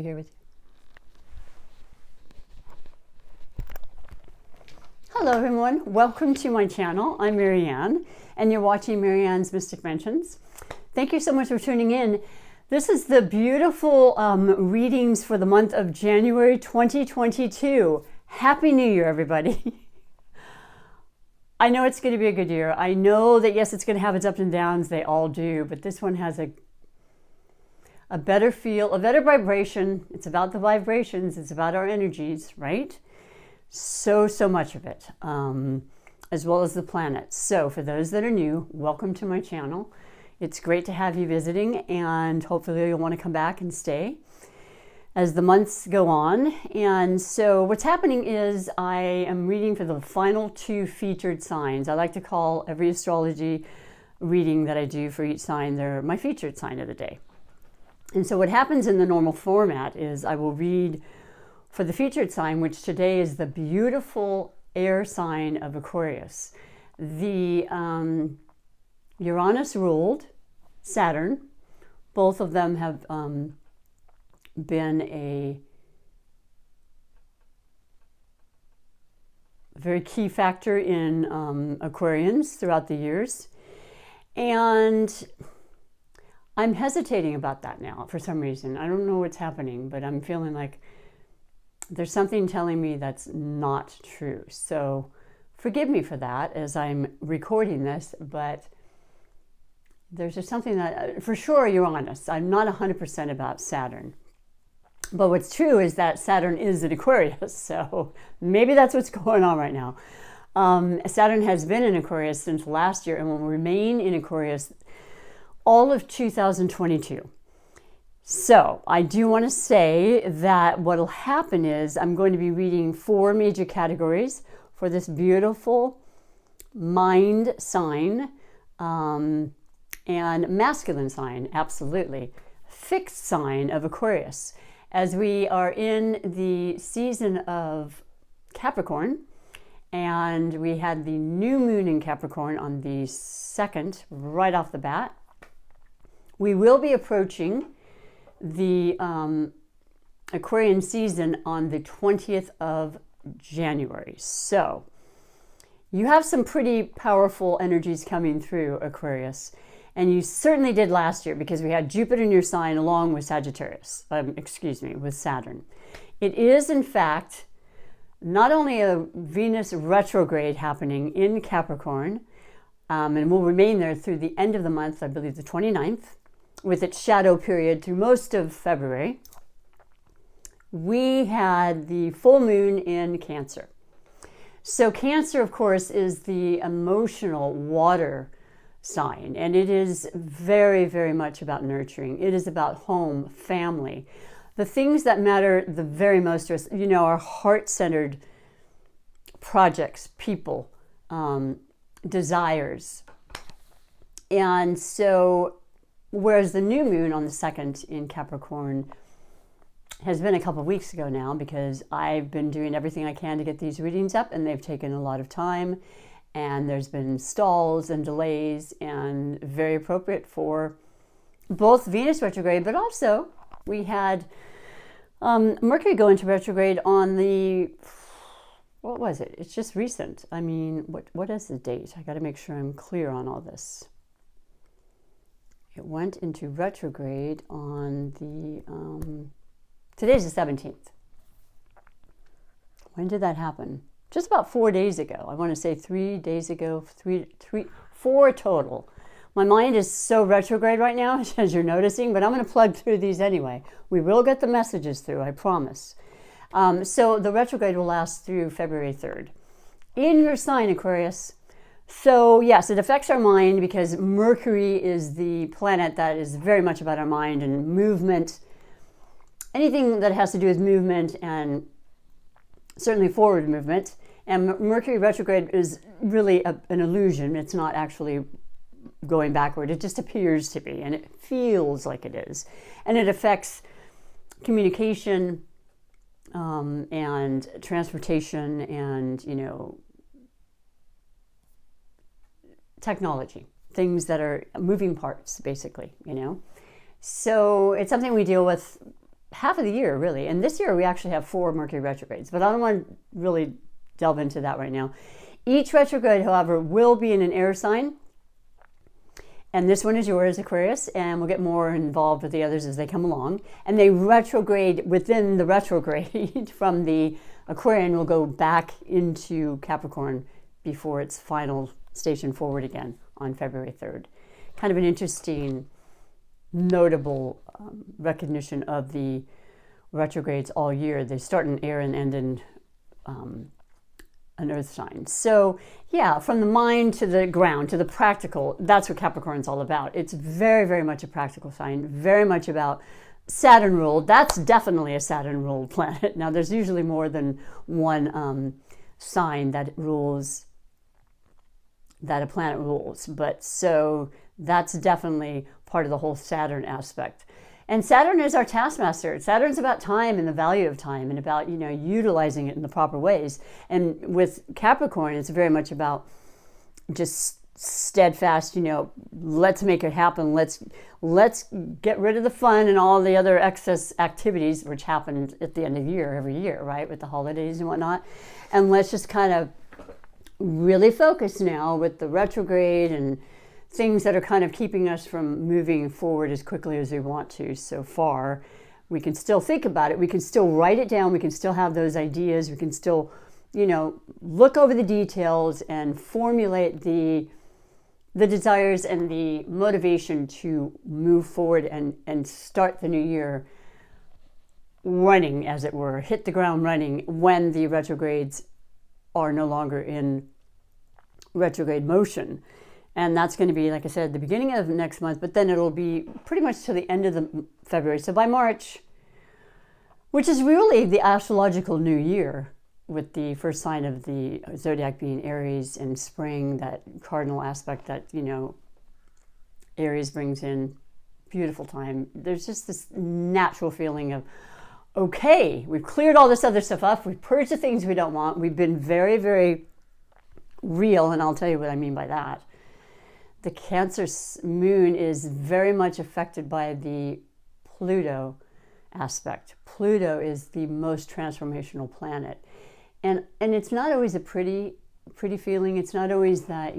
be here with you. Hello everyone, welcome to my channel. I'm Marianne and you're watching Marianne's Mystic Mentions. Thank you so much for tuning in. This is the beautiful readings for the month of January 2022. Happy New Year, everybody. I know it's going to be a good year. I know that, yes, it's going to have its ups and downs. They all do. But this one has a better feel, a better vibration. It's about the vibrations. It's about our energies, right? So much of it, as well as the planets. So for those that are new, welcome to my channel. It's great to have you visiting, and hopefully you'll want to come back and stay as the months go on. And so what's happening is I am reading for the final 2 featured signs. I like to call every astrology reading that I do for each sign, they're my featured sign of the day. And so what happens in the normal format is I will read for the featured sign, which today is the beautiful air sign of Aquarius. The Uranus ruled Saturn. Both of them have been a very key factor in Aquarians throughout the years. And I'm hesitating about that now for some reason. I don't know what's happening, but I'm feeling like there's something telling me that's not true. So forgive me for that as I'm recording this, but there's just something that, for sure, Uranus. I'm not 100% about Saturn. But what's true is that Saturn is an Aquarius, so maybe that's what's going on right now. Saturn has been in Aquarius since last year and will remain in Aquarius all of 2022. So I do want to say that what will happen is I'm going to be reading 4 major categories for this beautiful mind sign, and masculine sign, absolutely, fixed sign of Aquarius. As we are in the season of Capricorn, and we had the new moon in Capricorn on the 2nd, right off the bat, we will be approaching the Aquarian season on the 20th of January. So you have some pretty powerful energies coming through, Aquarius. And you certainly did last year because we had Jupiter in your sign along with Sagittarius, with Saturn. It is, in fact, not only a Venus retrograde happening in Capricorn, and will remain there through the end of the month, I believe the 29th, with its shadow period through most of February. We had the full moon in Cancer. So Cancer, of course, is the emotional water sign, and it is very much about nurturing. It is about home, family, the things that matter the very most to us, our heart-centered projects, people, desires. And so whereas the new moon on the 2nd in Capricorn has been a couple of weeks ago now, because I've been doing everything I can to get these readings up, and they've taken a lot of time. And there's been stalls and delays, and very appropriate for both Venus retrograde, but also we had Mercury go into retrograde on the, what was it? It's just recent. I mean, what is the date? I got to make sure I'm clear on all this. It went into retrograde on the, today's the 17th. When did that happen? Just about 4 days ago. I want to say 3 days ago, 4 total. My mind is so retrograde right now, as you're noticing, but I'm going to plug through these anyway. We will get the messages through, I promise. So the retrograde will last through February 3rd. In your sign, Aquarius. So yes, it affects our mind because Mercury is the planet that is very much about our mind and movement. Anything that has to do with movement, and certainly forward movement. And Mercury retrograde is really an illusion. It's not actually going backward. It just appears to be, and it feels like it is. And it affects communication and transportation and, technology, things that are moving parts, basically, So it's something we deal with half of the year, really. And this year we actually have 4 Mercury retrogrades, but I don't want to really delve into that right now. Each retrograde, however, will be in an air sign. And this one is yours, Aquarius, and we'll get more involved with the others as they come along. And they retrograde within the retrograde from the Aquarian will go back into Capricorn before its final station forward again on February 3rd. Kind of an interesting, notable recognition of the retrogrades all year. They start in air and end in an earth sign. So yeah, from the mind to the ground, to the practical, that's what Capricorn's all about. It's very, very much a practical sign, very much about Saturn ruled. That's definitely a Saturn ruled planet. Now there's usually more than one sign that rules, that a planet rules. But so that's definitely part of the whole Saturn aspect. And Saturn is our taskmaster. Saturn's about time and the value of time and about, utilizing it in the proper ways. And with Capricorn, it's very much about just steadfast, let's make it happen. Let's get rid of the fun and all the other excess activities, which happen at the end of the year, every year, right? With the holidays and whatnot. And let's just kind of really focus now with the retrograde and things that are kind of keeping us from moving forward as quickly as we want to so far. We can still think about it. We can still write it down. We can still have those ideas. We can still, look over the details and formulate the desires and the motivation to move forward and start the new year running, as it were, hit the ground running when the retrogrades are no longer in retrograde motion. And that's going to be, like I said, the beginning of next month, but then it'll be pretty much to the end of the February. So by March, which is really the astrological new year, with the first sign of the zodiac being Aries, and spring, that cardinal aspect that, Aries brings in, beautiful time. There's just this natural feeling of, okay, we've cleared all this other stuff up. We've purged the things we don't want. We've been very, very real, and I'll tell you what I mean by that. The Cancer moon is very much affected by the Pluto aspect. Pluto is the most transformational planet. And it's not always a pretty feeling. It's not always that,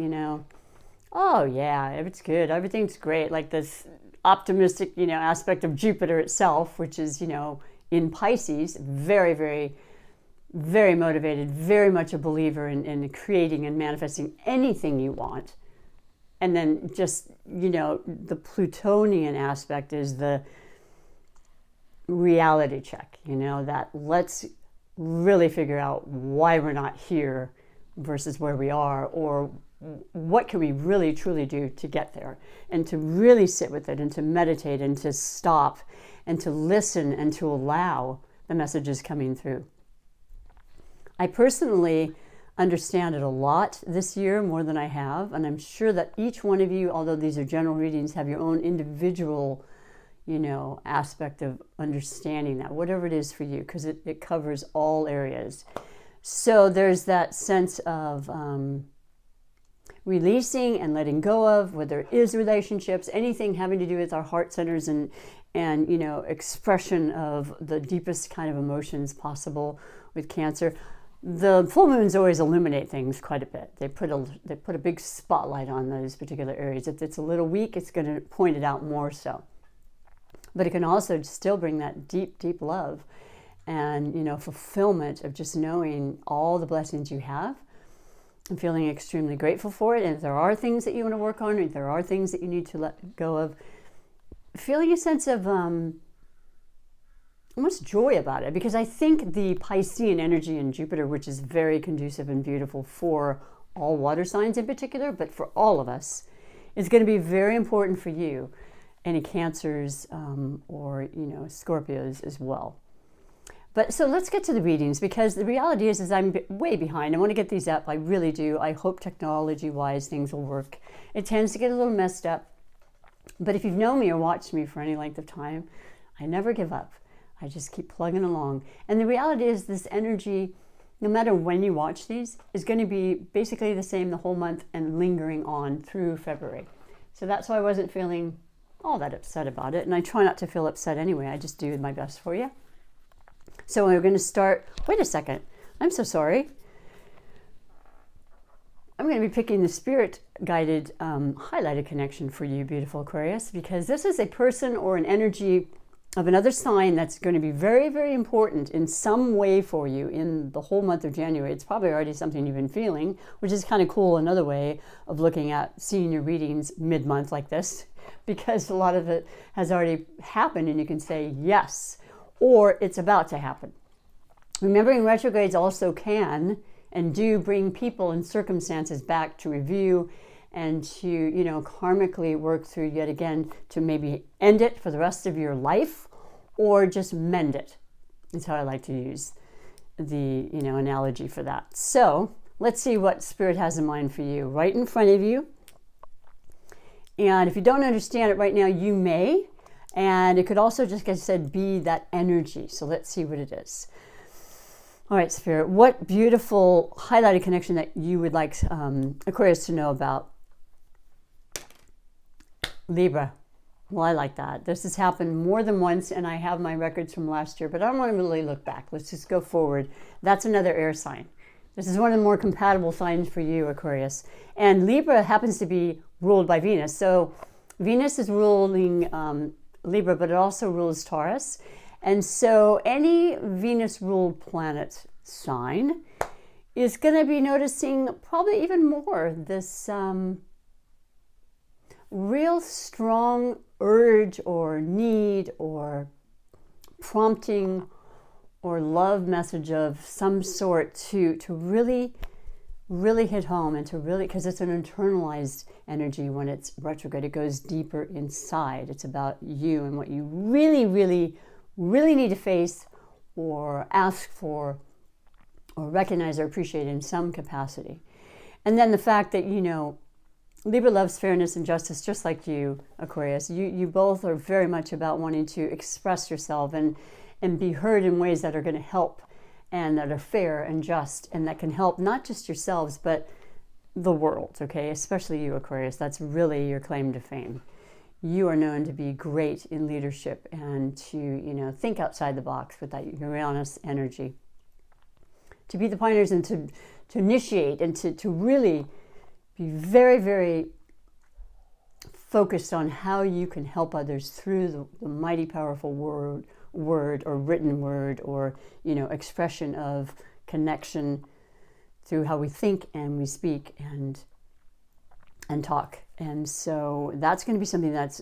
oh yeah, it's good, everything's great. Like this optimistic, aspect of Jupiter itself, which is, in Pisces, very, very, very motivated, very much a believer in creating and manifesting anything you want. And then just, the Plutonian aspect is the reality check, that let's really figure out why we're not here versus where we are, or what can we really truly do to get there, and to really sit with it and to meditate and to stop and to listen and to allow the messages coming through. I personally understand it a lot this year, more than I have, and I'm sure that each one of you, although these are general readings, have your own individual aspect of understanding that, whatever it is for you, because it covers all areas. So there's that sense of releasing and letting go of, whether it is relationships, anything having to do with our heart centers and expression of the deepest kind of emotions possible with Cancer. The full moons always illuminate things quite a bit. They put a big spotlight on those particular areas. If it's a little weak, it's going to point it out more so. But it can also still bring that deep, deep love and, fulfillment of just knowing all the blessings you have and feeling extremely grateful for it. And if there are things that you want to work on, or if there are things that you need to let go of, feeling a sense of almost joy about it. Because I think the Piscean energy in Jupiter, which is very conducive and beautiful for all water signs in particular, but for all of us, is going to be very important for you. Any Cancers or Scorpios as well. But so let's get to the readings, because the reality is I'm way behind. I want to get these up. I really do. I hope technology-wise things will work. It tends to get a little messed up. But if you've known me or watched me for any length of time, I never give up. I just keep plugging along. And the reality is this energy, no matter when you watch these, is going to be basically the same the whole month and lingering on through February. So that's why I wasn't feeling all that upset about it. And I try not to feel upset anyway. I just do my best for you. So we're going to start. Wait a second. I'm so sorry. I'm going to be picking the spirit-guided highlighted connection for you, beautiful Aquarius, because this is a person or an energy of another sign that's going to be very, very important in some way for you in the whole month of January. It's probably already something you've been feeling, which is kind of cool, another way of looking at seeing your readings mid-month like this, because a lot of it has already happened and you can say yes, or it's about to happen. Remembering retrogrades also can and do bring people and circumstances back to review and to, karmically work through yet again to maybe end it for the rest of your life or just mend it. That's how I like to use the, analogy for that. So let's see what Spirit has in mind for you right in front of you. And if you don't understand it right now, you may. And it could also, just like I said, be that energy. So let's see what it is. All right, Spirit, what beautiful highlighted connection that you would like Aquarius to know about? Libra. Well, I like that. This has happened more than once, and I have my records from last year, but I don't want to really look back. Let's just go forward. That's another air sign. This is one of the more compatible signs for you, Aquarius. And Libra happens to be ruled by Venus. So Venus is ruling Libra, but it also rules Taurus. And so any Venus-ruled planet sign is going to be noticing probably even more this real strong urge or need or prompting or love message of some sort to really hit home and to really, because it's an internalized energy when it's retrograde. It goes deeper inside. It's about you and what you really need to face or ask for or recognize or appreciate in some capacity. And then the fact that, Libra loves fairness and justice just like you, Aquarius. You both are very much about wanting to express yourself and be heard in ways that are going to help and that are fair and just and that can help not just yourselves but the world, okay? Especially you, Aquarius. That's really your claim to fame. You are known to be great in leadership and to, think outside the box with that Uranus energy. To be the pioneers and to initiate and to really be very, very focused on how you can help others through the mighty, powerful word or written word or, expression of connection through how we think and we speak and talk. And so that's going to be something that's,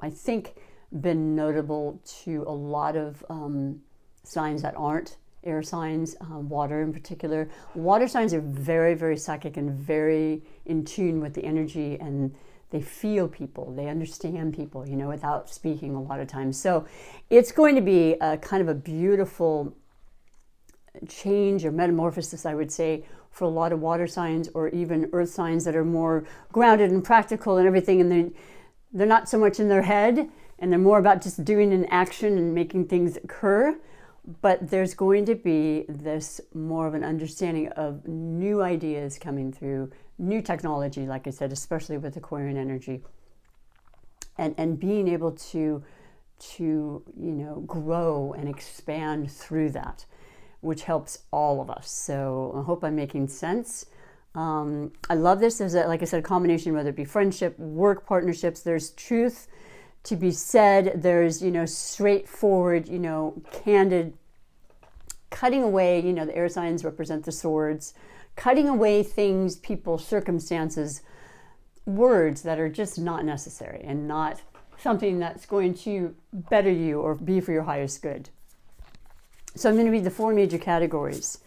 I think, been notable to a lot of signs that aren't air signs, water in particular. Water signs are very, very psychic and very in tune with the energy, and they feel people, they understand people, without speaking a lot of times. So it's going to be a kind of a beautiful change or metamorphosis, I would say, for a lot of water signs or even earth signs that are more grounded and practical and everything, and they're not so much in their head, and they're more about just doing an action and making things occur. But there's going to be this more of an understanding of new ideas coming through, new technology, like I said, especially with Aquarian energy, and being able to grow and expand through that, which helps all of us. So I hope I'm making sense. I love this. There's, like I said, a combination, whether it be friendship, work partnerships. There's truth to be said. There's, straightforward, candid, cutting away, the air signs represent the swords, cutting away things, people, circumstances, words that are just not necessary and not something that's going to better you or be for your highest good. So I'm going to read the 4 major categories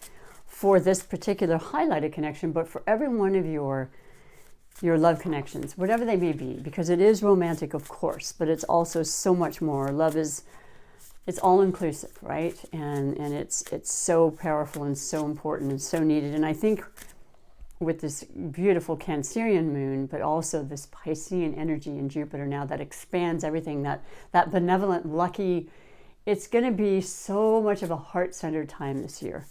for this particular highlighted connection, but for every one of your love connections, whatever they may be, because it is romantic, of course, but it's also so much more. Love is, it's all inclusive, right? And it's so powerful and so important and so needed. And I think with this beautiful Cancerian moon, but also this Piscean energy in Jupiter now that expands everything, that benevolent, lucky, it's going to be so much of a heart-centered time this year.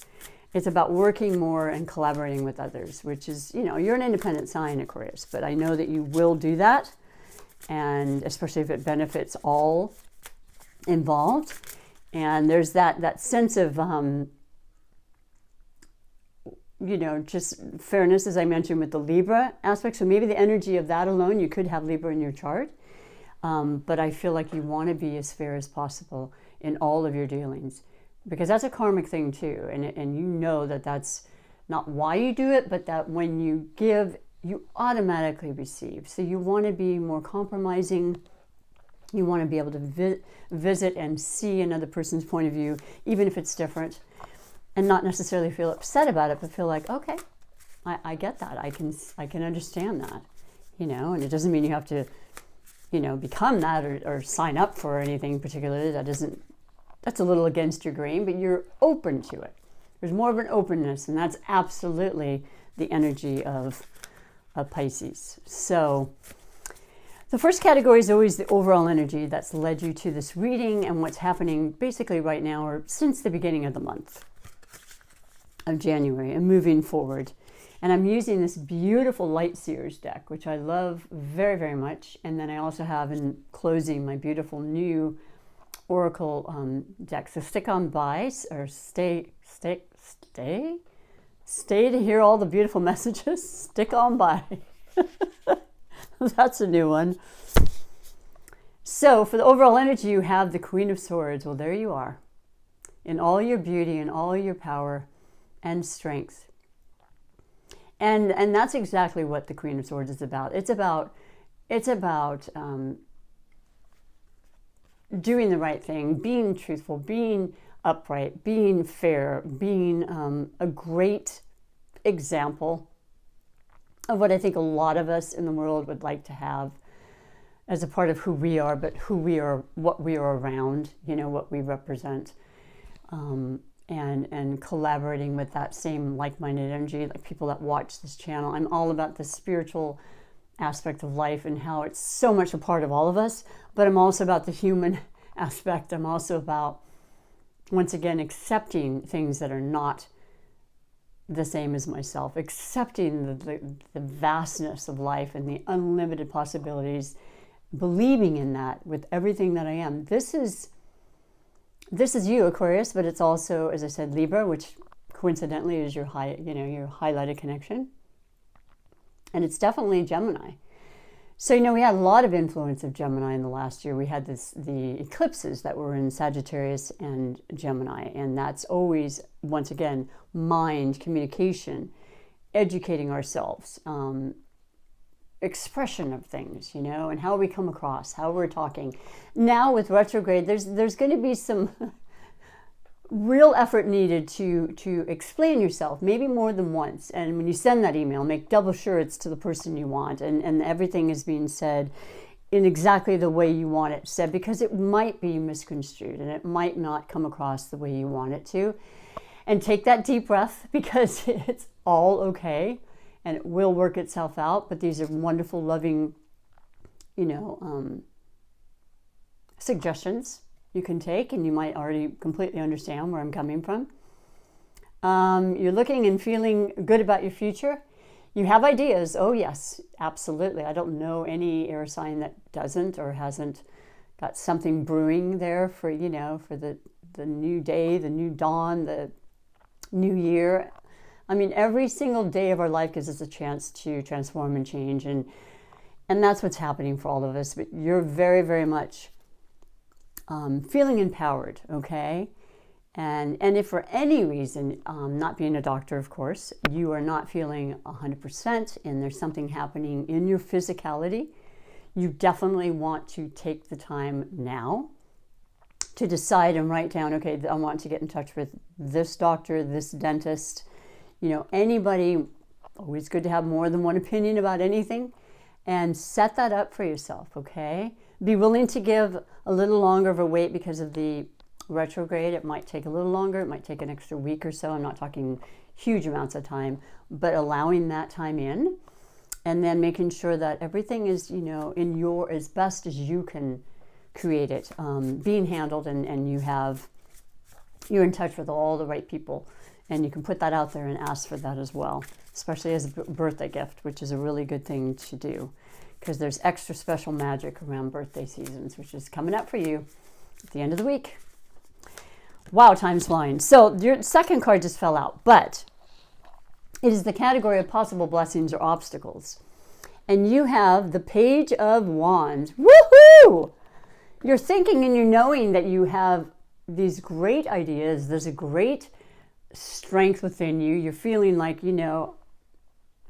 It's about working more and collaborating with others, which is, you're an independent sign, Aquarius, but I know that you will do that. and especially if it benefits all involved. And there's that sense of, just fairness, as I mentioned, with the Libra aspect. So maybe the energy of that alone, you could have Libra in your chart. But I feel like you want to be as fair as possible in all of your dealings, because that's a karmic thing too. And you know that that's not why you do it, but that when you give, you automatically receive. So you want to be more compromising. You want to be able to visit and see another person's point of view, even if it's different, and not necessarily feel upset about it, but feel like, okay, I get that. I can understand that, and it doesn't mean you have to, become that or sign up for anything particularly. That's a little against your grain, but you're open to it. There's more of an openness, and that's absolutely the energy of Pisces. So the first category is always the overall energy that's led you to this reading and what's happening basically right now or since the beginning of the month of January and moving forward. And I'm using this beautiful Light Seers deck, which I love very, very much. And then I also have in closing my beautiful new Oracle deck. So stick on by, or stay to hear all the beautiful messages. Stick on by. That's a new one. So for the overall energy, you have the Queen of Swords. Well, there you are, in all your beauty and all your power and strength. And that's exactly what the Queen of Swords is about. It's about doing the right thing, being truthful, being upright, being fair, being a great example of what I think a lot of us in the world would like to have as a part of who we are, but who we are, what we are around, what we represent. And collaborating with that same like-minded energy, like people that watch this channel. I'm all about the spiritual aspect of life and how it's so much a part of all of us, but I'm also about the human aspect. I'm also about, once again, accepting things that are not the same as myself, accepting the vastness of life and the unlimited possibilities, believing in that with everything that I am. This is you, Aquarius, but it's also, as I said, Libra, which coincidentally is your your highlighted connection. And it's definitely Gemini. So, we had a lot of influence of Gemini in the last year. We had the eclipses that were in Sagittarius and Gemini. And that's always, once again, mind, communication, educating ourselves, expression of things, and how we come across, how we're talking. Now with retrograde, there's going to be some real effort needed to explain yourself, maybe more than once. And when you send that email, make double sure it's to the person you want, and everything is being said in exactly the way you want it said, because it might be misconstrued and it might not come across the way you want it to. And take that deep breath, because it's all okay. And it will work itself out, but these are wonderful, loving, suggestions you can take, and you might already completely understand where I'm coming from. You're looking and feeling good about your future. You have ideas. Oh, yes, absolutely. I don't know any air sign that doesn't or hasn't got something brewing there for, for the new day, the new dawn, the new year. I mean, every single day of our life gives us a chance to transform and change, and that's what's happening for all of us. But you're very, very much feeling empowered, okay? And if for any reason, not being a doctor, of course, you are not feeling 100% and there's something happening in your physicality, you definitely want to take the time now to decide and write down, okay, I want to get in touch with this doctor, this dentist, anybody. Always good to have more than one opinion about anything, and set that up for yourself, okay? Be willing to give a little longer of a wait because of the retrograde. It might take a little longer. It might take an extra week or so. I'm not talking huge amounts of time, but allowing that time in, and then making sure that everything is, in your, as best as you can create it, being handled, and you're in touch with all the right people. And you can put that out there and ask for that as well, especially as a birthday gift, which is a really good thing to do. because there's extra special magic around birthday seasons, which is coming up for you at the end of the week. Wow, time's flying. So your second card just fell out, but it is the category of possible blessings or obstacles. And you have the Page of Wands. Woohoo! You're thinking and you're knowing that you have these great ideas. There's a great strength within you. You're feeling like, you know,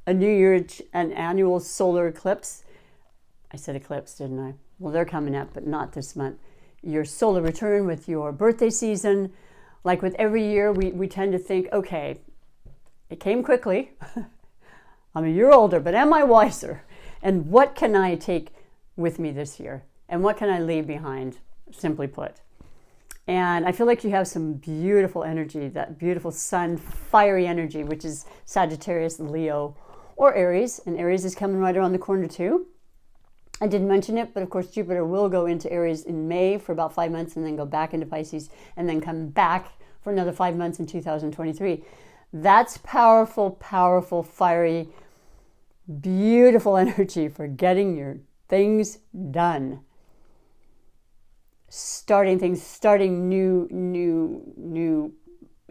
a New Year, an annual solar eclipse. I said eclipse, didn't I? Well, they're coming up, but not this month. Your solar return with your birthday season. Like with every year, we tend to think, okay, it came quickly. I'm a year older, but am I wiser? And what can I take with me this year? And what can I leave behind, simply put? And I feel like you have some beautiful energy, that beautiful sun, fiery energy, which is Sagittarius, Leo, or Aries. And Aries is coming right around the corner too. I didn't mention it, but of course Jupiter will go into Aries in May for about 5 months and then go back into Pisces and then come back for another 5 months in 2023. That's powerful, powerful, fiery, beautiful energy for getting your things done. Starting things, starting new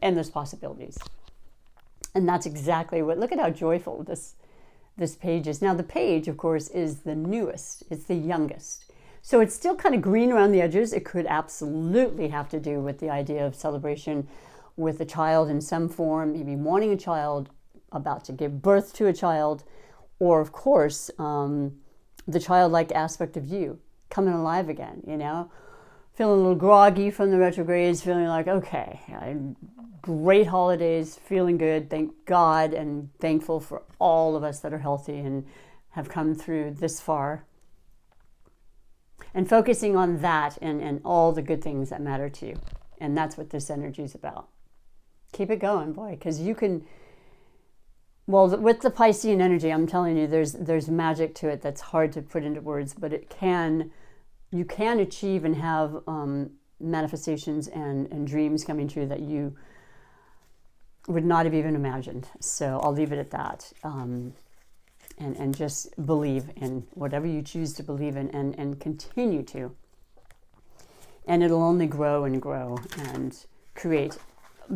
endless possibilities. And that's exactly what, look at how joyful this page is. Now the page, of course, is the newest. It's the youngest. So it's still kind of green around the edges. It could absolutely have to do with the idea of celebration with a child in some form, maybe wanting a child, about to give birth to a child, or of course, the childlike aspect of you coming alive again, you know, feeling a little groggy from the retrogrades, feeling like, okay, great holidays, feeling good, thank God, and thankful for all of us that are healthy and have come through this far. And focusing on that and all the good things that matter to you. And that's what this energy is about. Keep it going, boy, because you can, well, with the Piscean energy, I'm telling you, there's magic to it that's hard to put into words, but you can achieve and have manifestations and dreams coming true that you would not have even imagined. So I'll leave it at that. And just believe in whatever you choose to believe in and continue to. And it'll only grow and grow and create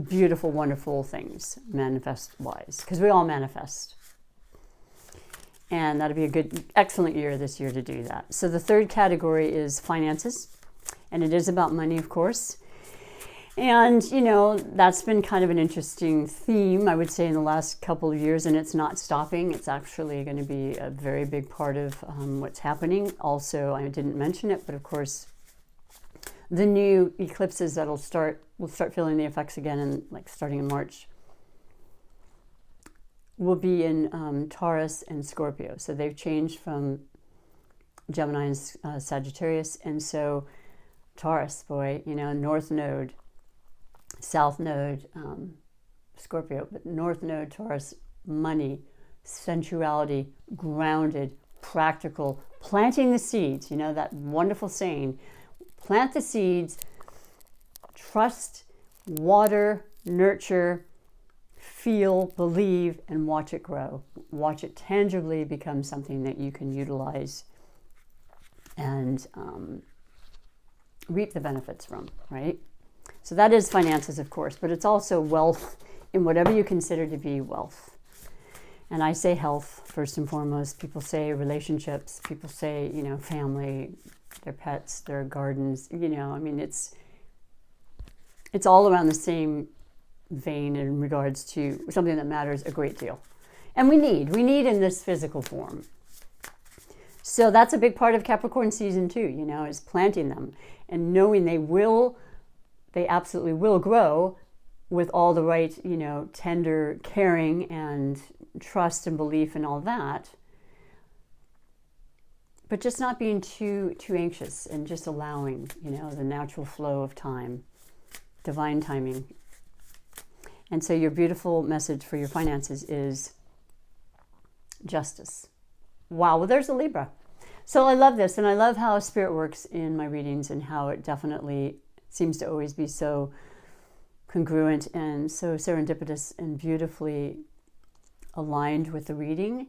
beautiful, wonderful things, manifest-wise, because we all manifest. And that'll be a good, excellent year this year to do that. So the third category is finances, and it is about money, of course. And, you know, that's been kind of an interesting theme, I would say, in the last couple of years, and it's not stopping. It's actually going to be a very big part of what's happening. Also, I didn't mention it, but of course, the new eclipses we'll start feeling the effects again, and like starting in March, will be in Taurus and Scorpio. So they've changed from Gemini and Sagittarius, and so Taurus, boy, you know, North Node, South Node, Scorpio, but North Node, Taurus, money, sensuality, grounded, practical, planting the seeds, you know, that wonderful saying, plant the seeds, trust, water, nurture, feel, believe, and watch it grow. Watch it tangibly become something that you can utilize and reap the benefits from, right? So that is finances, of course, but it's also wealth in whatever you consider to be wealth. And I say health first and foremost. People say relationships. People say, you know, family, their pets, their gardens. You know, I mean, it's all around the same vein in regards to something that matters a great deal. And we need in this physical form. So that's a big part of Capricorn season too, you know, is planting them and knowing they absolutely will grow with all the right, you know, tender caring and trust and belief and all that. But just not being too anxious and just allowing, you know, the natural flow of time, divine timing. And so your beautiful message for your finances is justice. Wow, well, there's a Libra. So I love this, and I love how Spirit works in my readings and how it definitely seems to always be so congruent and so serendipitous and beautifully aligned with the reading.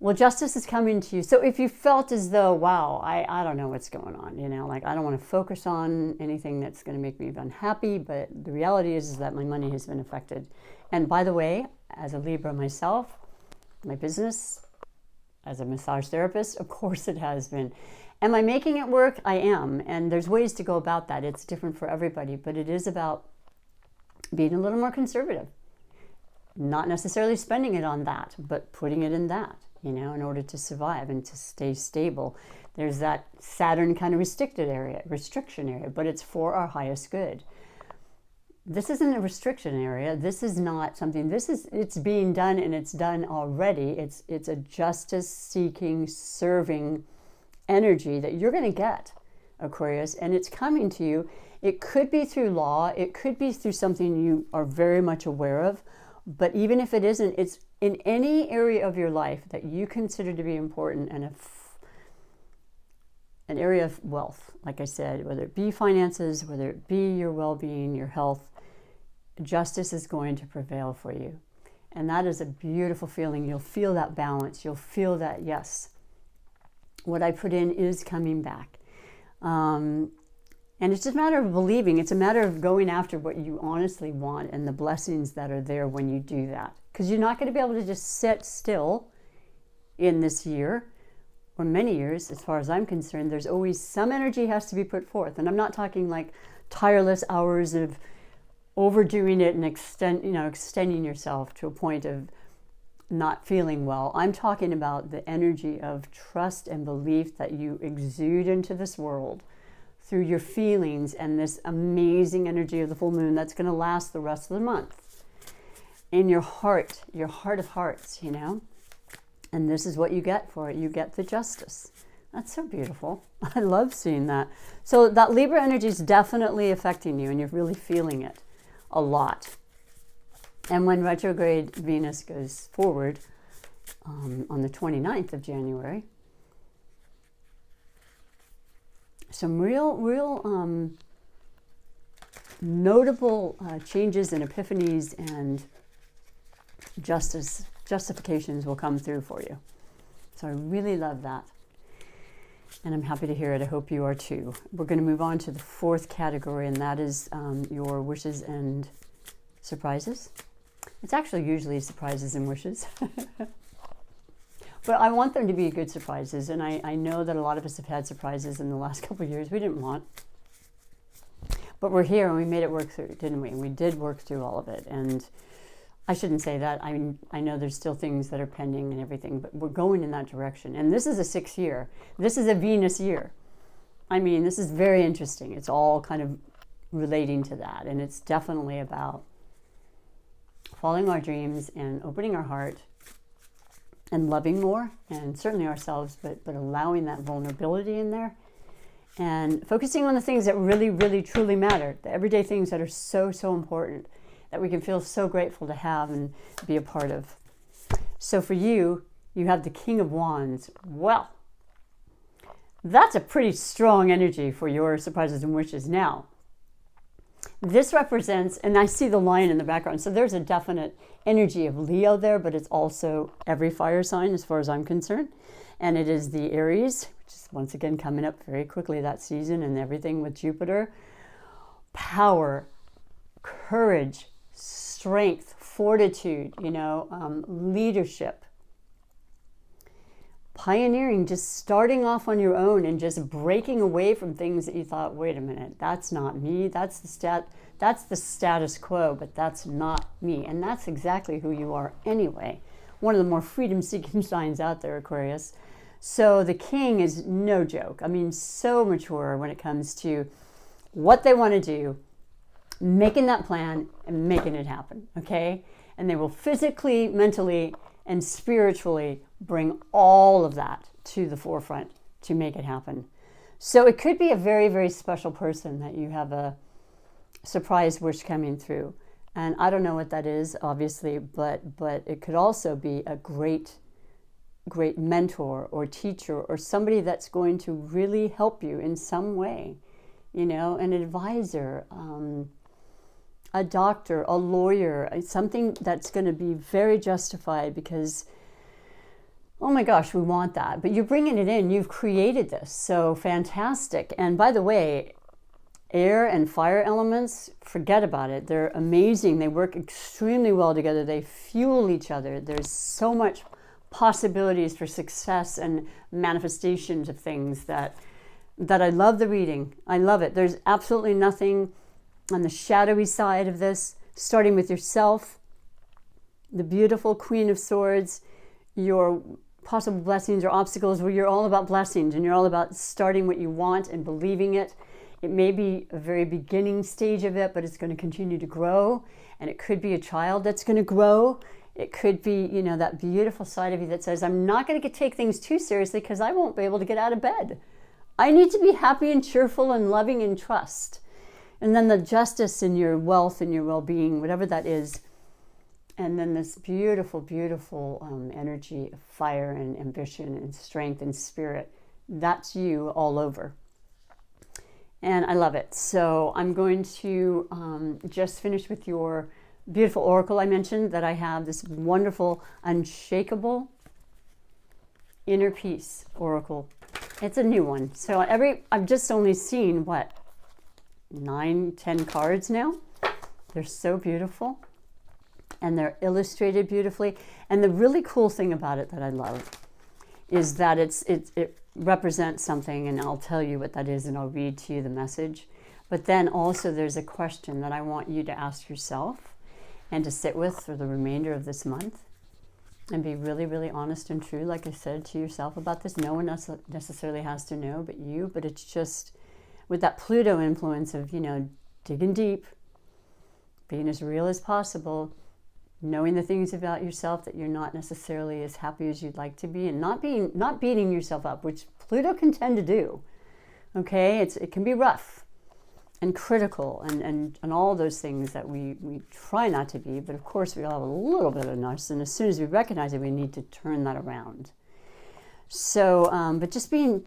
Well, justice is coming to you. So if you felt as though, wow, I don't know what's going on, you know, like I don't want to focus on anything that's going to make me unhappy, but the reality is that my money has been affected. And by the way, as a Libra myself, my business, as a massage therapist, of course it has been. Am I making it work? I am. And there's ways to go about that. It's different for everybody, but it is about being a little more conservative. Not necessarily spending it on that, but putting it in that, you know, in order to survive and to stay stable. There's that Saturn kind of restriction area, but it's for our highest good. This isn't a restriction area. This is not something, it's being done, and it's done already. It's a justice-seeking, serving energy that you're going to get, Aquarius, and it's coming to you. It could be through law. It could be through something you are very much aware of. But even if it isn't, it's in any area of your life that you consider to be important, and an area of wealth, like I said, whether it be finances, whether it be your well-being, your health, justice is going to prevail for you. And that is a beautiful feeling. You'll feel that balance. You'll feel that, yes, what I put in is coming back. And it's just a matter of believing. It's a matter of going after what you honestly want and the blessings that are there when you do that. Because you're not going to be able to just sit still in this year, or many years, as far as I'm concerned. There's always some energy has to be put forth. And I'm not talking like tireless hours of overdoing it and extending yourself to a point of not feeling well. I'm talking about the energy of trust and belief that you exude into this world through your feelings and this amazing energy of the full moon that's going to last the rest of the month. In your heart of hearts, you know. And this is what you get for it. You get the justice. That's so beautiful. I love seeing that. So that Libra energy is definitely affecting you, and you're really feeling it a lot. And when retrograde Venus goes forward on the 29th of January, some real notable changes and epiphanies and justifications will come through for you. So I really love that. And I'm happy to hear it. I hope you are too. We're going to move on to the fourth category, and that is your wishes and surprises. It's actually usually surprises and wishes. But I want them to be good surprises, and I know that a lot of us have had surprises in the last couple of years we didn't want. But we're here, and we made it work through, didn't we? And we did work through all of it. And I shouldn't say that. I mean, I know there's still things that are pending and everything, but we're going in that direction. And this is a 6th year. This is a Venus year. I mean, this is very interesting. It's all kind of relating to that. And it's definitely about following our dreams and opening our heart and loving more, and certainly ourselves, but allowing that vulnerability in there and focusing on the things that really, really, truly matter, the everyday things that are so, so important, that we can feel so grateful to have and be a part of. So for you, you have the King of Wands. Well, that's a pretty strong energy for your surprises and wishes. Now, this represents, and I see the lion in the background, so there's a definite energy of Leo there, but it's also every fire sign as far as I'm concerned. And it is the Aries, which is once again coming up very quickly that season, and everything with Jupiter. Power, courage, strength, fortitude, leadership. Pioneering, just starting off on your own and just breaking away from things that you thought, wait a minute, that's not me, that's the status quo, but that's not me. And that's exactly who you are anyway. One of the more freedom-seeking signs out there, Aquarius. So the King is no joke. I mean, so mature when it comes to what they want to do, making that plan and making it happen, okay? And they will physically, mentally, and spiritually bring all of that to the forefront to make it happen. So it could be a very, very special person that you have a surprise wish coming through. And I don't know what that is, obviously, but it could also be a great mentor or teacher or somebody that's going to really help you in some way, an advisor, a doctor, a lawyer, something that's going to be very justified, because oh my gosh, we want that. But you're bringing it in. You've created this. So fantastic. And by the way, air and fire elements, forget about it. They're amazing. They work extremely well together. They fuel each other. There's so much possibilities for success and manifestations of things that I love the reading. I love it. There's absolutely nothing on the shadowy side of this, starting with yourself, the beautiful Queen of Swords, your possible blessings or obstacles, where you're all about blessings and you're all about starting what you want and believing it. It may be a very beginning stage of it, but it's going to continue to grow. And it could be a child that's going to grow. It could be, you know, that beautiful side of you that says, I'm not going to take things too seriously because I won't be able to get out of bed. I need to be happy and cheerful and loving and trust. And then the justice in your wealth and your well-being, whatever that is. And then this beautiful, beautiful energy of fire and ambition and strength and spirit. That's you all over. And I love it. So I'm going to just finish with your beautiful oracle I mentioned, that I have this wonderful, unshakable inner peace oracle. It's a new one. So I've just only seen, 9, 10 cards now. They're so beautiful. And they're illustrated beautifully. And the really cool thing about it that I love is that it represents something, and I'll tell you what that is, and I'll read to you the message. But then also there's a question that I want you to ask yourself and to sit with for the remainder of this month and be really, really honest and true, like I said, to yourself about this. No one else necessarily has to know but you, but it's just with that Pluto influence of, you know, digging deep, being as real as possible, knowing the things about yourself that you're not necessarily as happy as you'd like to be, and not beating yourself up, which Pluto can tend to do. Okay, it can be rough and critical and all those things that we try not to be, but of course we all have a little bit of a narcissist, and as soon as we recognize it, we need to turn that around. So, but just being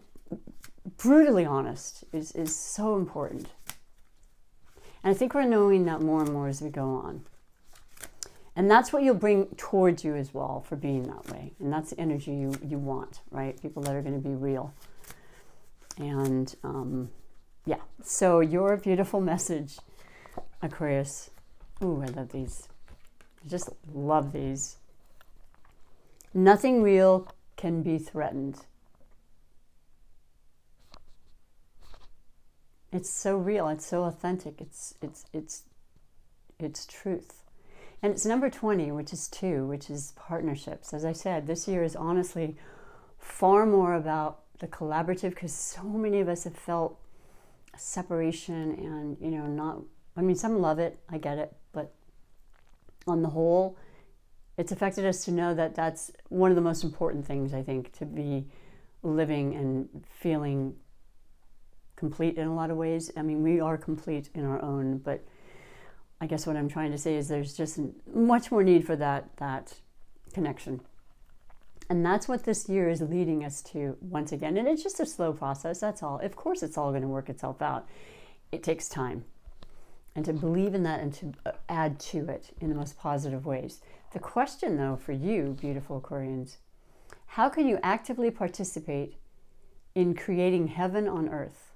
brutally honest is so important. And I think we're knowing that more and more as we go on. And that's what you'll bring towards you as well for being that way. And that's the energy you want, right? People that are going to be real. And yeah, so your beautiful message, Aquarius. Ooh, I love these. I just love these. Nothing real can be threatened. It's so real. It's so authentic. It's truth. And it's number 20, which is 2, which is partnerships. As I said, this year is honestly far more about the collaborative, because so many of us have felt a separation and, you know, some love it, I get it, but on the whole, it's affected us to know that that's one of the most important things, I think, to be living and feeling complete in a lot of ways. I mean, we are complete in our own, but I guess what I'm trying to say is there's just much more need for that connection. And that's what this year is leading us to once again. And it's just a slow process, that's all. Of course, it's all going to work itself out. It takes time. And to believe in that and to add to it in the most positive ways. The question, though, for you, beautiful Aquarians, how can you actively participate in creating heaven on earth?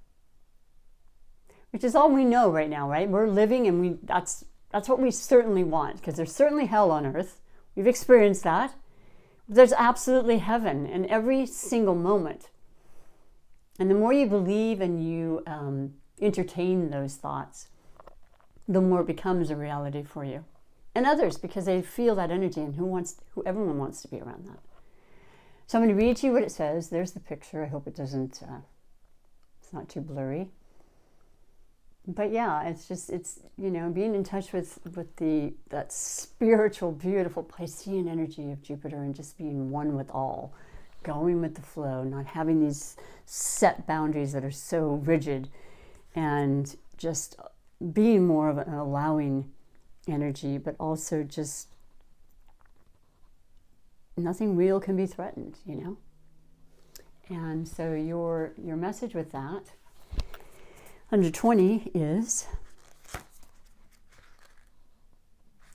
Which is all we know right now, right? We're living, and that's what we certainly want, because there's certainly hell on earth. We've experienced that. There's absolutely heaven in every single moment. And the more you believe and you entertain those thoughts, the more it becomes a reality for you. And others, because they feel that energy, and everyone wants to be around that. So I'm going to read to you what it says. There's the picture. I hope it doesn't, it's not too blurry. But yeah, it's you know, being in touch with that spiritual, beautiful Piscean energy of Jupiter, and just being one with all, going with the flow, not having these set boundaries that are so rigid, and just being more of an allowing energy, but also just nothing real can be threatened, you know. And so your message with that, under 20 is,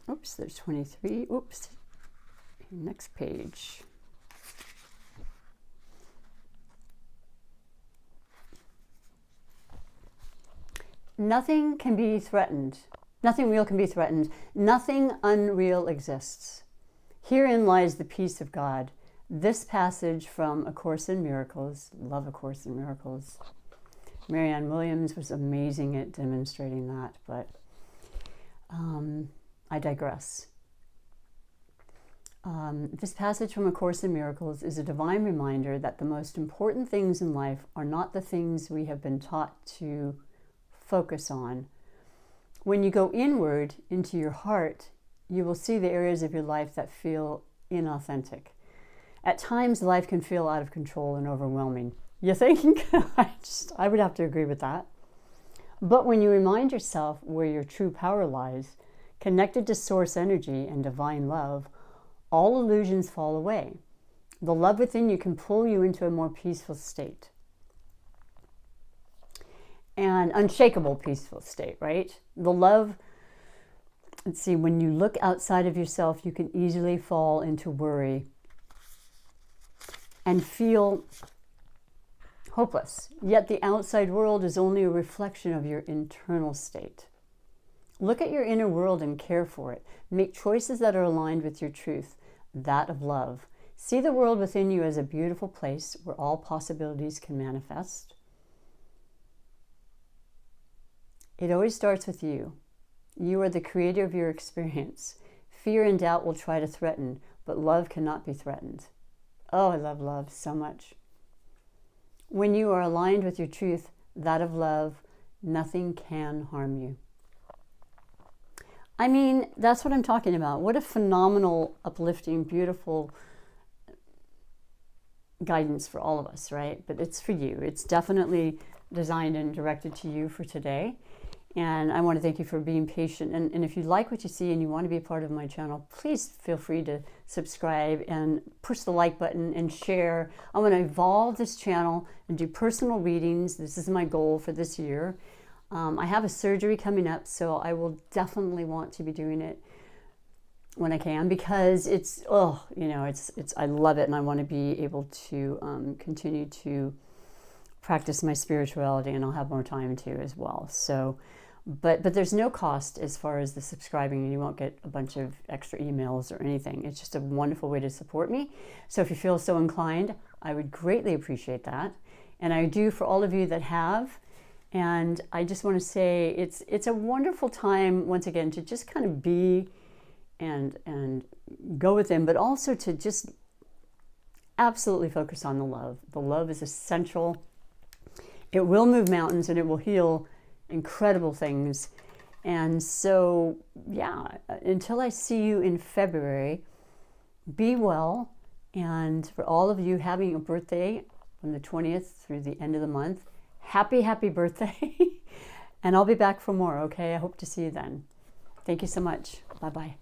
oops, there's 23, oops, next page. Nothing can be threatened. Nothing real can be threatened. Nothing unreal exists. Herein lies the peace of God. This passage from A Course in Miracles, love A Course in Miracles. Marianne Williams was amazing at demonstrating that, but I digress. This passage from A Course in Miracles is a divine reminder that the most important things in life are not the things we have been taught to focus on. When you go inward into your heart, you will see the areas of your life that feel inauthentic. At times, life can feel out of control and overwhelming. You think? I would have to agree with that. But when you remind yourself where your true power lies, connected to source energy and divine love, all illusions fall away. The love within you can pull you into a more peaceful state. An unshakable peaceful state, right? The love, let's see, when you look outside of yourself, you can easily fall into worry and feel hopeless. Yet the outside world is only a reflection of your internal state. Look at your inner world and care for it. Make choices that are aligned with your truth, that of love. See the world within you as a beautiful place where all possibilities can manifest. It always starts with you. You are the creator of your experience. Fear and doubt will try to threaten, but love cannot be threatened. Oh, I love love so much. When you are aligned with your truth, that of love, nothing can harm you. I mean, that's what I'm talking about. What a phenomenal, uplifting, beautiful guidance for all of us, right? But it's for you. It's definitely designed and directed to you for today. And I want to thank you for being patient. And if you like what you see and you want to be a part of my channel, please feel free to subscribe and push the like button and share. I want to evolve this channel and do personal readings. This is my goal for this year. I have a surgery coming up, so I will definitely want to be doing it when I can, because it's, I love it, and I want to be able to continue to practice my spirituality, and I'll have more time to as well. So, but there's no cost as far as the subscribing, and you won't get a bunch of extra emails or anything. It's just a wonderful way to support me. So if you feel so inclined, I would greatly appreciate that. And I do for all of you that have. And I just want to say it's a wonderful time, once again, to just kind of be and go with them, but also to just absolutely focus on the love. The love is essential. It will move mountains and it will heal incredible things. And so, yeah, until I see you in February, be well. And for all of you having a birthday from the 20th through the end of the month, happy birthday. And I'll be back for more, okay? I hope to see you then. Thank you so much. Bye-bye.